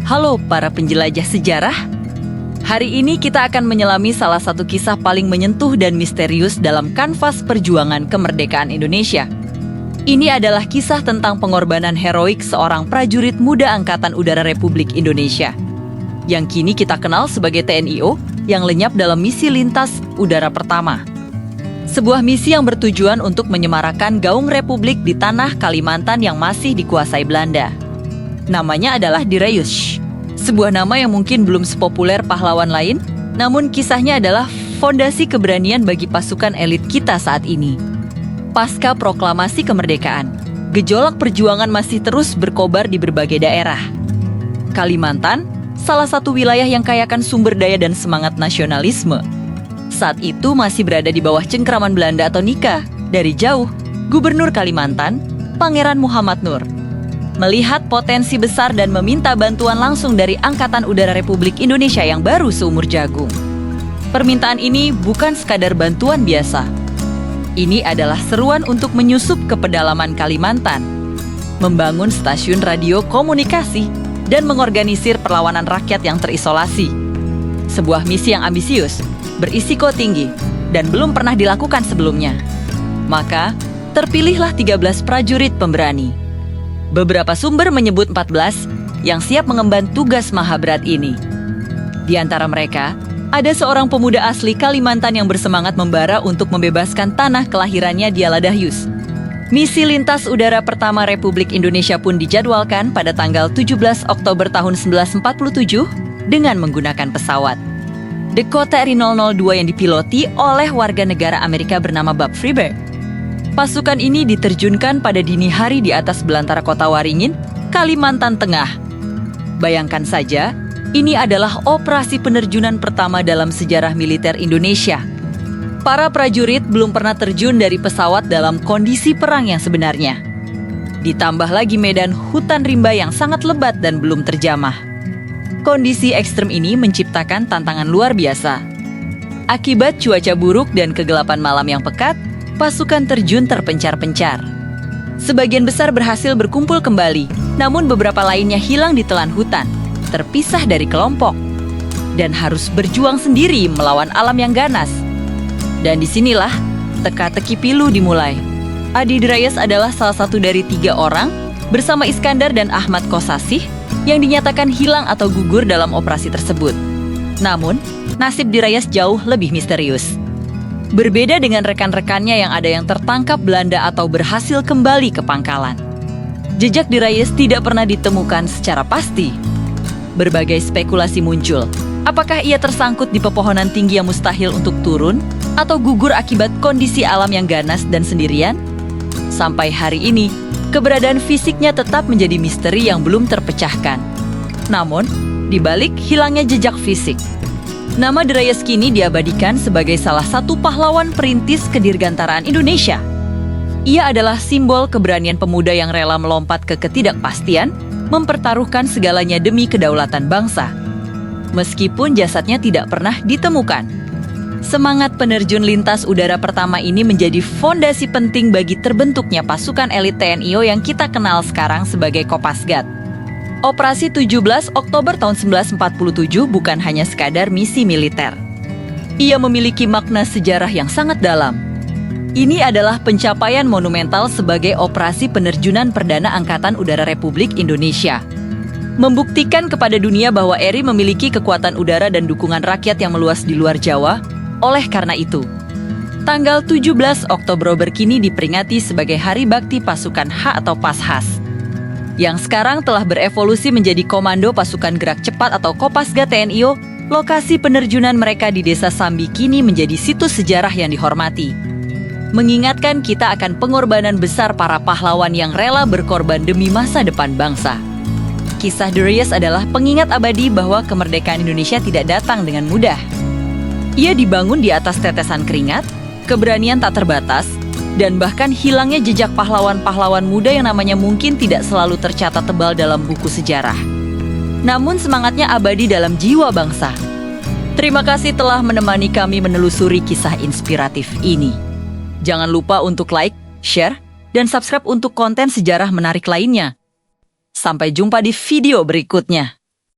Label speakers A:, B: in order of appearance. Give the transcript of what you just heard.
A: Halo para penjelajah sejarah. Hari ini kita akan menyelami salah satu kisah paling menyentuh dan misterius dalam kanvas perjuangan kemerdekaan Indonesia. Ini adalah kisah tentang pengorbanan heroik seorang prajurit muda Angkatan Udara Republik Indonesia, yang kini kita kenal sebagai TNIO, yang lenyap dalam misi lintas udara pertama. Sebuah misi yang bertujuan untuk menyemarakan gaung Republik di tanah Kalimantan yang masih dikuasai Belanda. Namanya adalah Diraeus. Sebuah nama yang mungkin belum sepopuler pahlawan lain, namun kisahnya adalah fondasi keberanian bagi pasukan elit kita saat ini. Pasca proklamasi kemerdekaan, gejolak perjuangan masih terus berkobar di berbagai daerah. Kalimantan, salah satu wilayah yang kayakan sumber daya dan semangat nasionalisme, saat itu masih berada di bawah cengkraman Belanda atau Nika. Dari jauh, Gubernur Kalimantan, Pangeran Muhammad Nur, melihat potensi besar dan meminta bantuan langsung dari Angkatan Udara Republik Indonesia yang baru seumur jagung. Permintaan ini bukan sekadar bantuan biasa. Ini adalah seruan untuk menyusup ke pedalaman Kalimantan, membangun stasiun radio komunikasi, dan mengorganisir perlawanan rakyat yang terisolasi. Sebuah misi yang ambisius, berisiko tinggi, dan belum pernah dilakukan sebelumnya. Maka, terpilihlah 13 prajurit pemberani. Beberapa sumber menyebut 14 yang siap mengemban tugas maha berat ini. Di antara mereka, ada seorang pemuda asli Kalimantan yang bersemangat membara untuk membebaskan tanah kelahirannya di Diraeus. Misi lintas udara pertama Republik Indonesia pun dijadwalkan pada tanggal 17 Oktober tahun 1947 dengan menggunakan pesawat Dakota RI-002 yang dipiloti oleh warga negara Amerika bernama Bob Freeberg. Pasukan ini diterjunkan pada dini hari di atas belantara kota Waringin, Kalimantan Tengah. Bayangkan saja, ini adalah operasi penerjunan pertama dalam sejarah militer Indonesia. Para prajurit belum pernah terjun dari pesawat dalam kondisi perang yang sebenarnya. Ditambah lagi medan hutan rimba yang sangat lebat dan belum terjamah. Kondisi ekstrem ini menciptakan tantangan luar biasa. Akibat cuaca buruk dan kegelapan malam yang pekat, pasukan terjun terpencar-pencar. Sebagian besar berhasil berkumpul kembali, namun beberapa lainnya hilang di telan hutan, terpisah dari kelompok, dan harus berjuang sendiri melawan alam yang ganas. Dan disinilah teka-teki pilu dimulai. Adi Diraeus adalah salah satu dari 3 orang, bersama Iskandar dan Ahmad Kosasih, yang dinyatakan hilang atau gugur dalam operasi tersebut. Namun, nasib Diraeus jauh lebih misterius. Berbeda dengan rekan-rekannya yang ada yang tertangkap Belanda atau berhasil kembali ke pangkalan. Jejak Diraeus tidak pernah ditemukan secara pasti. Berbagai spekulasi muncul. Apakah ia tersangkut di pepohonan tinggi yang mustahil untuk turun, atau gugur akibat kondisi alam yang ganas dan sendirian? Sampai hari ini, keberadaan fisiknya tetap menjadi misteri yang belum terpecahkan. Namun, di balik hilangnya jejak fisik, nama Diraeus kini diabadikan sebagai salah satu pahlawan perintis kedirgantaraan Indonesia. Ia adalah simbol keberanian pemuda yang rela melompat ke ketidakpastian, mempertaruhkan segalanya demi kedaulatan bangsa. Meskipun jasadnya tidak pernah ditemukan, semangat penerjun lintas udara pertama ini menjadi fondasi penting bagi terbentuknya pasukan elit TNIO yang kita kenal sekarang sebagai Kopasgat. Operasi 17 Oktober tahun 1947 bukan hanya sekadar misi militer. Ia memiliki makna sejarah yang sangat dalam. Ini adalah pencapaian monumental sebagai operasi penerjunan perdana Angkatan Udara Republik Indonesia. Membuktikan kepada dunia bahwa RI memiliki kekuatan udara dan dukungan rakyat yang meluas di luar Jawa. Oleh karena itu, tanggal 17 Oktober kini diperingati sebagai Hari Bakti Pasukan H atau Pashas, yang sekarang telah berevolusi menjadi Komando Pasukan Gerak Cepat atau Kopasgat TNIO. Lokasi penerjunan mereka di Desa Sambi kini menjadi situs sejarah yang dihormati, mengingatkan kita akan pengorbanan besar para pahlawan yang rela berkorban demi masa depan bangsa. Kisah Diraeus adalah pengingat abadi bahwa kemerdekaan Indonesia tidak datang dengan mudah. Ia dibangun di atas tetesan keringat, keberanian tak terbatas, dan bahkan hilangnya jejak pahlawan-pahlawan muda yang namanya mungkin tidak selalu tercatat tebal dalam buku sejarah. Namun semangatnya abadi dalam jiwa bangsa. Terima kasih telah menemani kami menelusuri kisah inspiratif ini. Jangan lupa untuk like, share, dan subscribe untuk konten sejarah menarik lainnya. Sampai jumpa di video berikutnya.